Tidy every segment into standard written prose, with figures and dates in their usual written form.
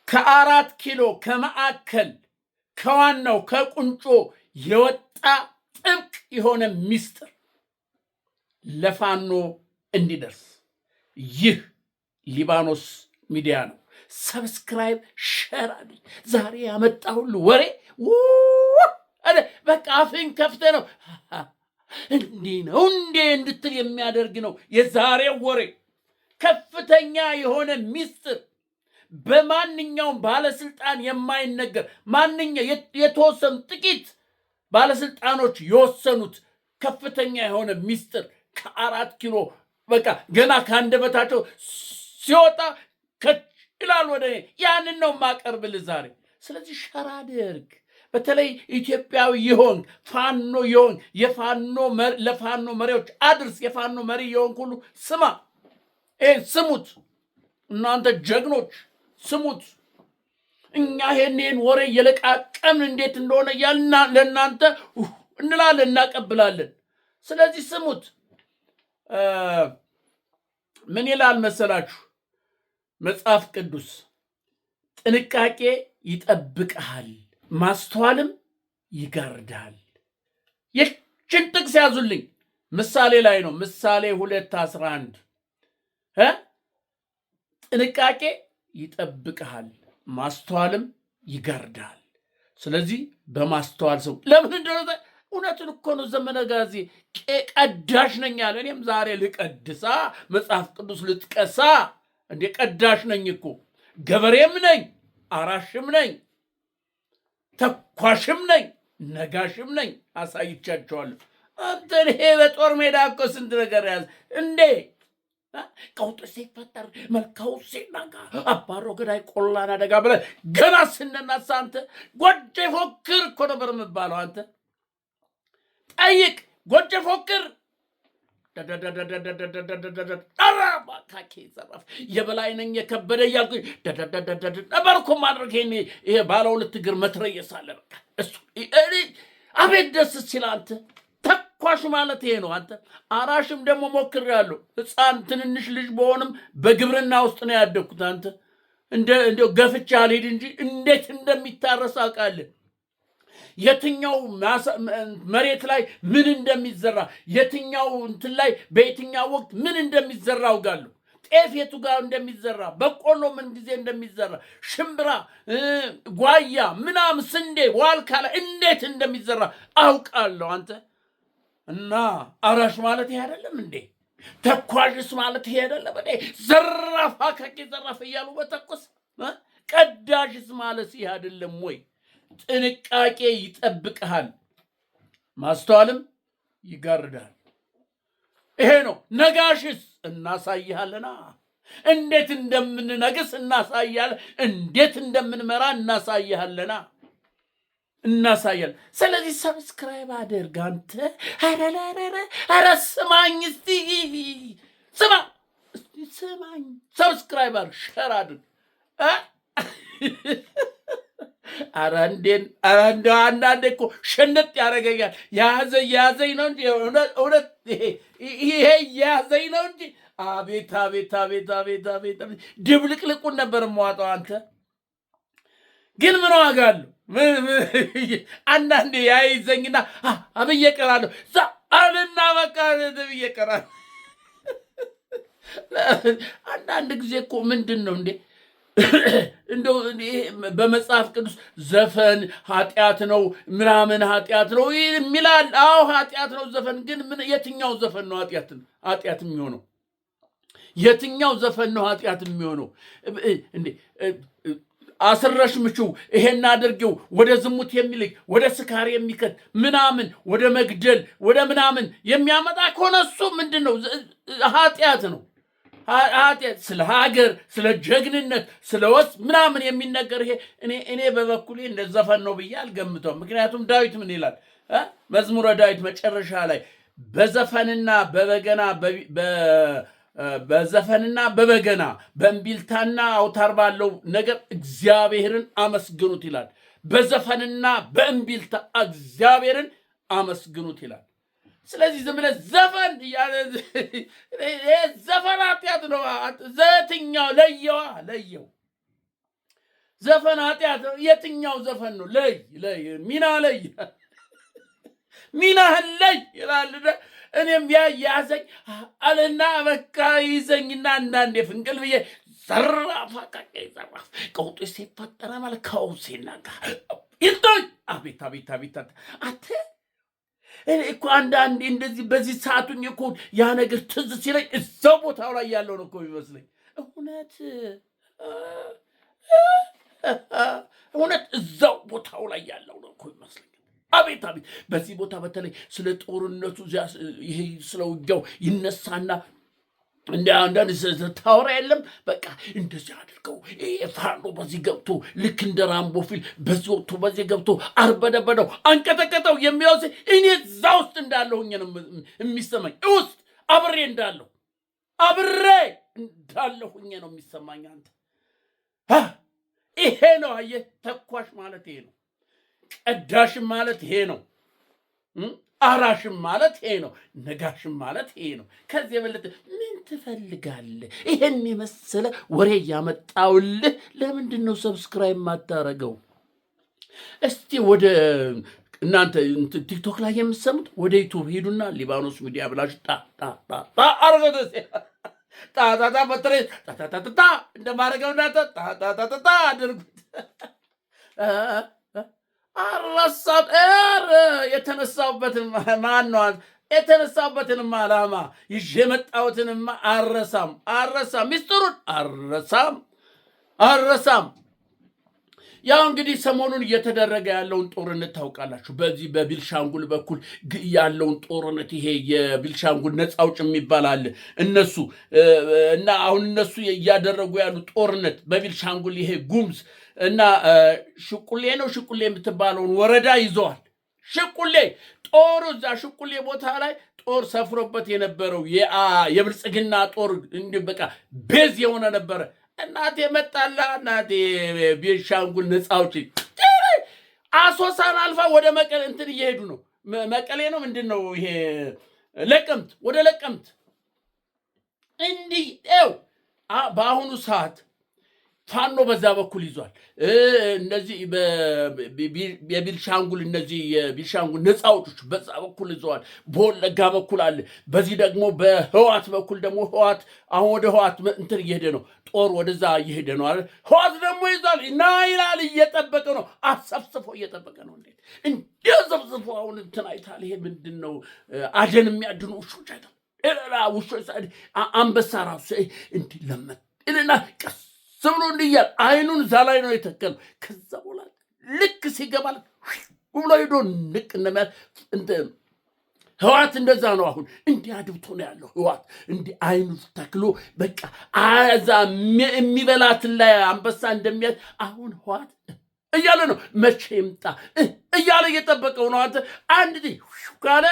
ከ4 ኪሎ ከማዕከል ከዋናው ከቁንጮ የወጣ ጥብቅ የሆነ ሚስጥር ለፋኖ እንዲደርስ ይህ ሊባኖስ ሚዲያ ነው። ሰብስክራይብ ሼር አድርግ። ዛሬ ያመጣሁል ወሬ በቃ አፍን ከፍተ ነው እንዲህ ነው እንዴ እንድትል የሚያደርግ ነው የዛሬው ወሬ። ከፍተኛ የሆነ ሚስጥር በማንኛውም ባለስልጣን የማይነገር የተወሰኑ ጥቂት ባለስልጣኖች የወሰኑት ከፍተኛ የሆነ ሚስጥር ከ4 ኪሎ በቃ ገና ከአንደበታቸው ሲወጣ ይላል ወደ ያንን ነው ማቀርብልህ ዛሬ። ስለዚህ ሸር አድርግ። በተለይ ኢትዮጵያዊ ይሆን ፋኖ ይሆን ለፋኖ መሪዎች አድርስ። የፋኖ መሪ ይሆን ሁሉ ስማ፣ ስሙት። እናንተ ጀግኖች ስሙት። እኛ ይሄን ወሬ የለቃቀምን እንዴት እንደሆነ ለእናንተ እንላለን፣ እናቀብላለን። ስለዚህ ስሙት። ምን ይላል መሰላችሁ መጽሐፍ ቅዱስ? ጥንቃቄ ይጠብቅሃል፣ ማስተዋልም ይጋርዳል። ይህችን ጥቅስ ያዙልኝ። ምሳሌ ላይ ነው። ምሳሌ 2:11 ጥንቃቄ ይጠብቅሃል፣ ማስተዋልም ይጋርዳል። ስለዚህ በማስተዋል ሰው ለምን እንደሆነ እውነቱን እኮ ነው። ዘመነ ጋዜ ቀዳሽ ነኝ አለ። እኔም ዛሬ ልቀድሳ መጽሐፍ ቅዱስ ልጥቀሳ እንዴ? ቀዳሽ ነኝ እኮ፣ ገበሬም ነኝ፣ አራሽም ነኝ፣ ተኳሽም ነኝ፣ ነጋሽም ነኝ። አሳይቻቸዋለሁ። አንተ ይሄ በጦር ሜዳ እኮ ስንት ነገር ያዝ እንዴ! ቀውጥ ሲፈጠር መልካው ሲናጋ አባሮ ገዳይ ቆላና ደጋ ብለህ ገና ስንነሳ አንተ ጎጄ ፎክር እኮ ነበር የምባለው። አንተ ጠይቅ፣ ጎጄ ፎክር የበላይ ነኝ የከበደ እያልኩ ነበር እኮ ማድረግ። ይሄ ባለ 2 እግር መትረየስ አለ። በቃ እሱ አቤት ደስ ሲል አንተ ተኳሽ ማለት ይሄ ነው። አንተ አራሽም ደግሞ ሞክሬያለሁ። ሕፃን ትንንሽ ልጅ በሆንም በግብርና ውስጥ ነው ያደግኩት። አንተ እንደው ገፍቻ አልሄድ እንጂ እንዴት እንደሚታረስ አውቃለሁ። የትኛው መሬት ላይ ምን እንደሚዘራ፣ የትኛው እንትን ላይ በየትኛው ወቅት ምን እንደሚዘራ አውቃለሁ። ጤፍ የቱ ጋር እንደሚዘራ፣ በቆሎ ምን ጊዜ እንደሚዘራ፣ ሽምብራ፣ ጓያ፣ ምናምን ስንዴ ዋልካ ላይ እንዴት እንደሚዘራ አውቃለሁ። አንተ እና አራሽ ማለት ይሄ አይደለም እንዴ? ተኳሽስ ማለት ይሄ አይደለም እንዴ? ዘራፋ ከቂ ዘራፍ እያሉ በተኩስ ቀዳሽስ ማለት ይሄ አይደለም ወይ? ጥንቃቄ ይጠብቅሃል፣ ማስተዋልም ይጋርዳል። ይሄ ነው። ነጋሽስ እናሳይሃለና፣ እንዴት እንደምንነግስ እናሳያለን፣ እንዴት እንደምንመራ እናሳይሃለና እናሳያለን። ስለዚህ ሰብስክራይብ አድርግ አንተ። ኧረ ስማኝ እስቲ ስማኝ፣ ሰብስክራይብ አድርግ፣ ሸር አድርግ። ኧረ አንዳንዴ እኮ ሸነጥ ያደረገኛል። የያዘኝ ነው እንጂ እውነት ይሄ የያዘኝ ነው እንጂ አቤት አቤት አቤት አቤት አቤት ድብልቅልቁን ነበር የማዋጣው። አንተ ግን ምን ዋጋ አለው? አንዳንዴ ያይዘኝና አብዬ ቀራለሁ አልና በቃ ብዬ ቀራለሁ። አንዳንድ ጊዜ እኮ ምንድን ነው እንዴ እንደው በመጽሐፍ ቅዱስ ዘፈን ኃጢአት ነው ምናምን ኃጢአት ነው የሚላል። አዎ ኃጢአት ነው ዘፈን። ግን የትኛው ዘፈን ነው ኃጢአት የሚሆነው? የትኛው ዘፈን ነው ኃጢአት የሚሆነው? እንዴ አስረሽ ምችው፣ ይሄን አድርጊው፣ ወደ ዝሙት የሚልክ ወደ ስካር የሚከት ምናምን ወደ መግደል ወደ ምናምን የሚያመጣ ከሆነ እሱ ምንድን ነው? ኃጢአት ነው። ስለ ሀገር፣ ስለ ጀግንነት፣ ስለ ወስ ምናምን የሚነገር ይሄ እኔ በበኩሌ እንደ ዘፈን ነው ብዬ አልገምተውም። ምክንያቱም ዳዊት ምን ይላል? መዝሙረ ዳዊት መጨረሻ ላይ በዘፈንና በበገና በእምቢልታና አውታር ባለው ነገር እግዚአብሔርን አመስግኑት ይላል። በዘፈንና በእምቢልታ እግዚአብሔርን አመስግኑት ይላል። ስለዚህ ዝም ብለህ ዘፈን ዘፈን ኃጢአት ነው። ዘትኛው ለየው ዘፈን ኃጢአት የትኛው ዘፈን ነው? ለይ ሚና ለይ ሚናህን ለይ ይላል። እኔም ያዘኝ አለና በቃ ይዘኝና አንዳንዴ ፍንቅል ብዬ ዘራፍ ቀውጡ ሲፈጠረ ማለት ከውሴና ጋር ይልቶኝ አቤት አተ እኔ እኮ አንዳንዴ እንደዚህ በዚህ ሰዓቱኝ እኮ ያ ነገር ትዝ ሲለኝ እዛው ቦታው ላይ ያለው ነው እኮ ይመስለኝ። እውነት እዛው ቦታው ላይ ያለው ነው እኮ ይመስለኝ። አቤት በዚህ ቦታ በተለይ ስለ ጦርነቱ ይሄ ስለ ውጊያው ይነሳና እንደ አንዳንድ ታወራ የለም በቃ እንደዚህ አድርገው ፋኖ በዚህ ገብቶ ልክ እንደ ራምቦ ፊል በዚህ ወጥቶ በዚህ ገብቶ አርበደበደው አንቀጠቀጠው የሚያውስ እኔ እዛ ውስጥ እንዳለሁኝ ነው የሚሰማኝ። ውስጥ አብሬ እንዳለሁኝ ነው የሚሰማኝ። አንተ ይሄ ነው አየህ፣ ተኳሽ ማለት ይሄ ነው። ቀዳሽም ማለት ይሄ ነው። አራሽም ማለት ይሄ ነው። ነጋሽም ማለት ይሄ ነው። ከዚህ የበለጠ ምን ትፈልጋለህ? ይሄን የመሰለ ወሬ ያመጣውልህ ለምንድን ነው ሰብስክራይብ ማታረገው? እስቲ ወደ እናንተ ቲክቶክ ላይ የምትሰሙት ወደ ዩቲዩብ ሄዱና ሊባኖስ ሚዲያ ብላችሁ አርገደስ ታታታ በትሬ ታታታ እንደማረገውና ታታታ አድርጉት። አረሳም የተነሳሁበትን ማን ነው? የተነሳሁበትንም ዓላማ ይዤ የመጣሁትንም አረሳም ሚስጥሩን አረሳም። ያው እንግዲህ ሰሞኑን እየተደረገ ያለውን ጦርነት ታውቃላችሁ። በዚህ በቤንሻንጉል በኩል ያለውን ጦርነት ይሄ የቤንሻንጉል ነፃ አውጭ የሚባል አለ እነሱ እና አሁን እነሱ እያደረጉ ያሉ ጦርነት በቤንሻንጉል ይሄ ጉምዝ እና ሽቁሌ የምትባለውን ወረዳ ይዘዋል። ሽቁሌ ጦሩ እዛ ሽቁሌ ቦታ ላይ ጦር ሰፍሮበት የነበረው የብልጽግና ጦር እንዲህ በቃ ቤዝ የሆነ ነበረ። እናቴ መጣላ እናቴ ቤንሻንጉል ነፃ አውጪ አሶሳን አልፋ ወደ መቀሌ እንትን እየሄዱ ነው። መቀሌ ነው ምንድን ነው ይሄ ለቀምት፣ ወደ ለቀምት እንዲህ በአሁኑ ሰዓት ፋኖ በዛ በኩል ይዟል። እነዚህ የቤንሻንጉል ነፃ አውጪዎች በዛ በኩል ይዘዋል። በወለጋ በኩል አለ። በዚህ ደግሞ በህዋት በኩል ደግሞ ህዋት አሁን ወደ ህዋት እንትን እየሄደ ነው። ጦር ወደዛ እየሄደ ነው አለ። ህዋት ደግሞ ይዟል እና ይላል እየጠበቀ ነው። አሰብስፎ እየጠበቀ ነው። እንዴ ዘብዝፎ አሁን እንትን አይታል። ይሄ ምንድን ነው? አደን የሚያድኑ ውሾች አይታ ውሾች አንበሳ ራሱ እንዲህ ለመት እልና ቀስ ብሎ እንዲያል አይኑን እዛ ላይ ነው የተከለው። ከዛ በኋላ ልክ ሲገባል ብሎ ሄዶ ንቅ ህዋት እንደዛ ነው። አሁን እንዲህ አድብቶ ነው ያለው ህዋት እንዲህ አይኑ ተክሎ በቃ አዛ የሚበላትን ላይ አንበሳ እንደሚያዝ አሁን ህዋት እያለ ነው። መቼ ይምጣ እያለ እየጠበቀው ነው። አንድ ካለ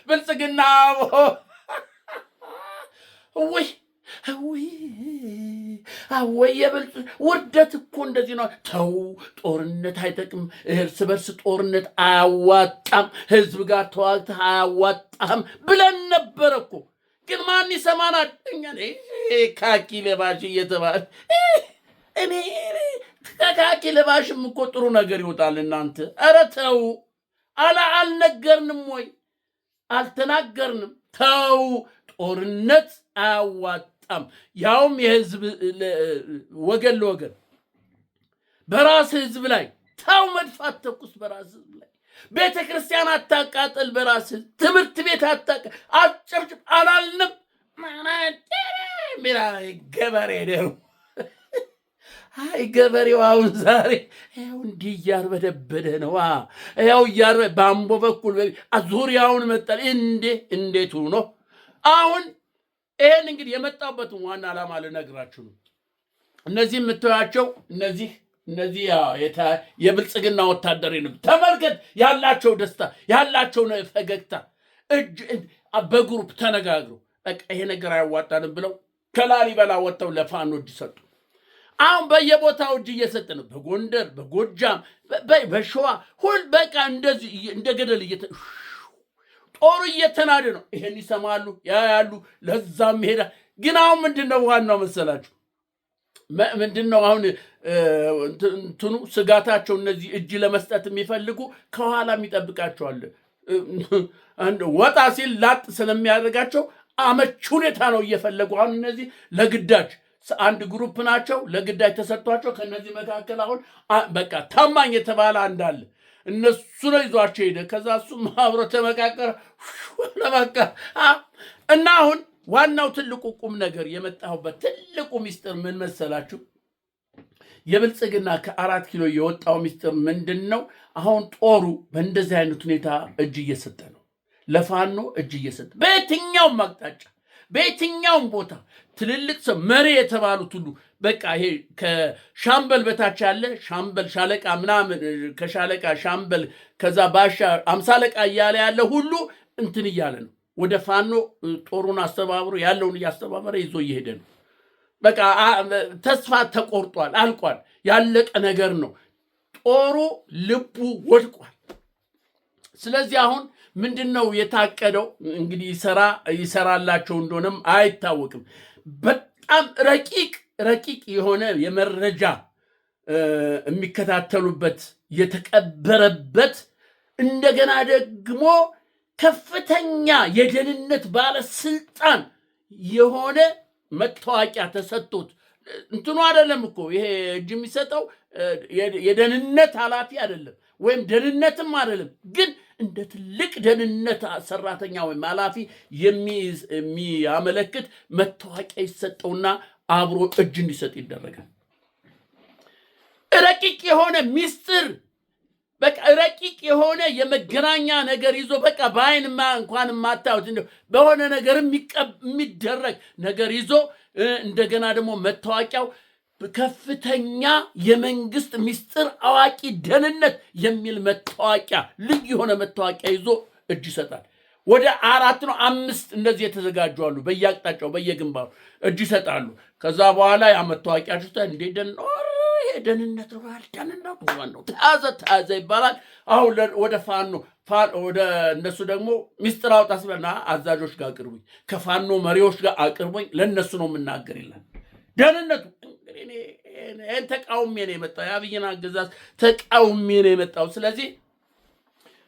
ብልጽግና ወይ የብልጽ ውርደት እኮ እንደዚህ ነው። ተው፣ ጦርነት አይጠቅም። እርስ በርስ ጦርነት አያዋጣም። ህዝብ ጋር ተዋግተህ አያዋጣም ብለን ነበረ እኮ። ግን ማን ይሰማናል? እኛ ካኪ ለባሽ እየተባለ እኔ ከካኪ ለባሽም እኮ ጥሩ ነገር ይወጣል። እናንተ ኧረ ተው፣ አልነገርንም ወይ? አልተናገርንም? ተው፣ ጦርነት አያዋጣም። ያውም የህዝብ ወገን ለወገን በራስ ህዝብ ላይ ተው፣ መድፋት ተኩስ በራስ ህዝብ ላይ፣ ቤተ ክርስቲያን አታቃጥል በራስ ህዝብ፣ ትምህርት ቤት አጨብጭብ አላልንም? ሚራ ገበሬ ነው። አይ ገበሬው አሁን ዛሬ ያው እንዲህ እያርበደበደ ነው። ያው በአምቦ በኩል ዙሪያውን መጣል እንዴት ሆኖ አሁን ይሄን እንግዲህ የመጣበትን ዋና ዓላማ ልነግራችሁ ነው። እነዚህ የምታዩቸው እነዚህ የብልጽግና ወታደር ነው። ተመልከት ያላቸው ደስታ፣ ያላቸው ፈገግታ፣ እጅ በግሩፕ ተነጋግረው በቃ ይሄ ነገር አያዋጣንም ብለው ከላሊበላ ወጥተው ለፋኖ እጅ ሰጡ። አሁን በየቦታው እጅ እየሰጠ ነው። በጎንደር፣ በጎጃም፣ በሸዋ ሁል በቃ እንደዚህ እንደ ገደል ጦሩ እየተናደ ነው። ይሄን ይሰማሉ ያያሉ፣ ለዛም ሄዳ። ግን አሁን ምንድን ነው ዋናው መሰላችሁ? ምንድነው አሁን እንትኑ ስጋታቸው እነዚህ እጅ ለመስጠት የሚፈልጉ ከኋላም ይጠብቃቸዋል። ወጣ ሲል ላጥ ስለሚያደርጋቸው አመች ሁኔታ ነው እየፈለጉ። አሁን እነዚህ ለግዳጅ አንድ ግሩፕ ናቸው፣ ለግዳጅ ተሰጥቷቸው ከነዚህ መካከል አሁን በቃ ታማኝ የተባለ አንዳለ እነሱ ነው ይዟቸው ሄደ። ከዛ እሱም አብሮ ተመቃቀረ ለበቃ እና አሁን ዋናው ትልቁ ቁም ነገር የመጣሁበት ትልቁ ሚስጥር ምን መሰላችሁ? የብልጽግና ከ4 ኪሎ የወጣው ሚስጥር ምንድን ነው? አሁን ጦሩ በእንደዚህ አይነት ሁኔታ እጅ እየሰጠ ነው፣ ለፋኖ እጅ እየሰጠ በየትኛውም አቅጣጫ በየትኛውም ቦታ ትልልቅ ሰው መሪ የተባሉት ሁሉ በቃ ይሄ ከሻምበል በታች ያለ ሻምበል ሻለቃ ምናምን ከሻለቃ ሻምበል ከዛ ባሻ 50 አለቃ እያለ ያለ ሁሉ እንትን እያለ ነው ወደ ፋኖ ጦሩን አስተባብሮ ያለውን እያስተባበረ ይዞ እየሄደ ነው። በቃ ተስፋ ተቆርጧል፣ አልቋል፣ ያለቀ ነገር ነው። ጦሩ ልቡ ወድቋል። ስለዚህ አሁን ምንድነው የታቀደው? እንግዲህ ይሰራላቸው እንደሆነም አይታወቅም። በጣም ረቂቅ የሆነ የመረጃ የሚከታተሉበት የተቀበረበት እንደገና ደግሞ ከፍተኛ የደህንነት ባለስልጣን የሆነ መታወቂያ ተሰጥቶት እንትኑ አይደለም እኮ ይሄ እጅ የሚሰጠው የደህንነት ኃላፊ አይደለም ወይም ደህንነትም አይደለም፣ ግን እንደ ትልቅ ደህንነት ሰራተኛ ወይም ኃላፊ የሚያመለክት መታወቂያ ይሰጠውና አብሮ እጅ እንዲሰጥ ይደረጋል። ረቂቅ የሆነ ሚስጥር በቃ ረቂቅ የሆነ የመገናኛ ነገር ይዞ በቃ በአይንማ እንኳን ማታውት በሆነ ነገር የሚደረግ ነገር ይዞ እንደገና ደግሞ መታወቂያው ከፍተኛ የመንግስት ሚስጥር አዋቂ ደህንነት የሚል መታወቂያ ልዩ የሆነ መታወቂያ ይዞ እጅ ይሰጣል። ወደ 4 ነው 5 እንደዚህ የተዘጋጁ አሉ። በየአቅጣጫው በየግንባሩ እጅ ይሰጣሉ። ከዛ በኋላ ያ መታወቂያ ደህንነት ነው ተያዘ ይባላል። አሁን ወደ ፋኖ ወደ እነሱ ደግሞ ሚስጥር አውጣ ስለና አዛዦች ጋር አቅርቡኝ፣ ከፋኖ መሪዎች ጋር አቅርቡኝ፣ ለነሱ ነው የምናገር ይላል። ደህንነቱ ተቃውሜ ነው የመጣው፣ የአብይን አገዛዝ ተቃውሜ ነው የመጣው። ስለዚህ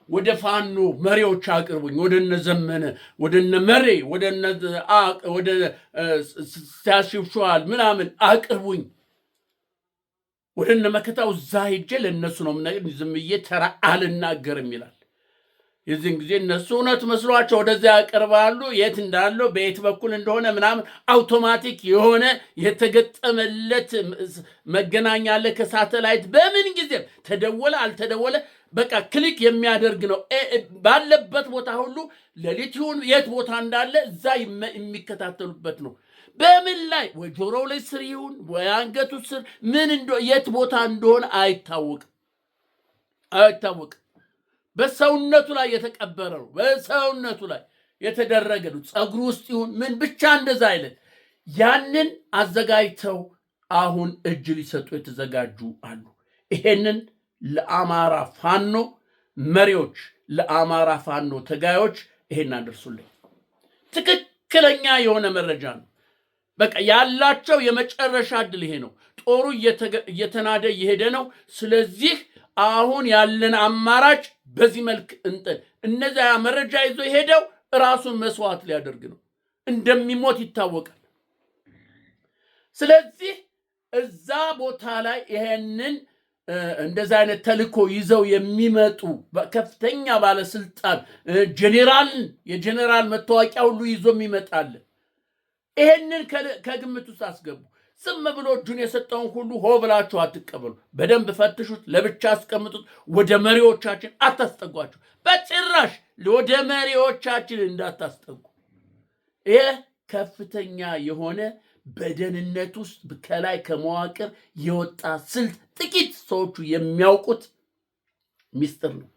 ወደ ፋኖ መሪዎች አቅርቡኝ፣ ወደ እነ ዘመነ፣ ወደ እነ መሬ፣ ወደ ሲያሽብሸዋል ምናምን አቅርቡኝ፣ ወደ እነ መከታው እዛ ሄጄ ለእነሱ ነው የምናገር፣ ዝም ብዬ ተራ አልናገርም ይላል። የዚህን ጊዜ እነሱ እውነት መስሏቸው ወደዚያ ያቀርባሉ። የት እንዳለው በየት በኩል እንደሆነ ምናምን አውቶማቲክ የሆነ የተገጠመለት መገናኛ አለ ከሳተላይት በምን ጊዜም ተደወለ አልተደወለ በቃ ክሊክ የሚያደርግ ነው። ባለበት ቦታ ሁሉ ሌሊት ይሁን የት ቦታ እንዳለ እዛ የሚከታተሉበት ነው። በምን ላይ ወይ ጆሮው ላይ ስር ይሁን ወይ አንገቱ ስር ምን የት ቦታ እንደሆነ አይታወቅም። በሰውነቱ ላይ የተቀበረ ነው። በሰውነቱ ላይ የተደረገ ነው። ፀጉሩ ውስጥ ይሁን ምን ብቻ እንደዛ አይነት ያንን አዘጋጅተው አሁን እጅ ሊሰጡ የተዘጋጁ አሉ። ይሄንን ለአማራ ፋኖ መሪዎች፣ ለአማራ ፋኖ ተጋዮች ይሄን አድርሱልኝ። ትክክለኛ የሆነ መረጃ ነው። በቃ ያላቸው የመጨረሻ ዕድል ይሄ ነው። ጦሩ እየተናደ እየሄደ ነው። ስለዚህ አሁን ያለን አማራጭ በዚህ መልክ እነዚያ መረጃ ይዞ ሄደው ራሱን መስዋዕት ሊያደርግ ነው። እንደሚሞት ይታወቃል። ስለዚህ እዛ ቦታ ላይ ይሄንን እንደዛ አይነት ተልኮ ይዘው የሚመጡ ከፍተኛ ባለስልጣን የጀኔራል መታወቂያ ሁሉ ይዞ የሚመጣል። ይሄንን ከግምት ውስጥ አስገቡ። ዝም ብሎ እጁን የሰጠውን ሁሉ ሆ ብላችሁ አትቀበሉ። በደንብ ፈትሹት፣ ለብቻ አስቀምጡት። ወደ መሪዎቻችን አታስጠጓቸው። በጭራሽ ወደ መሪዎቻችን እንዳታስጠጉ። ይህ ከፍተኛ የሆነ በደህንነት ውስጥ ከላይ ከመዋቅር የወጣ ስልት ጥቂት ሰዎቹ የሚያውቁት ሚስጥር ነው።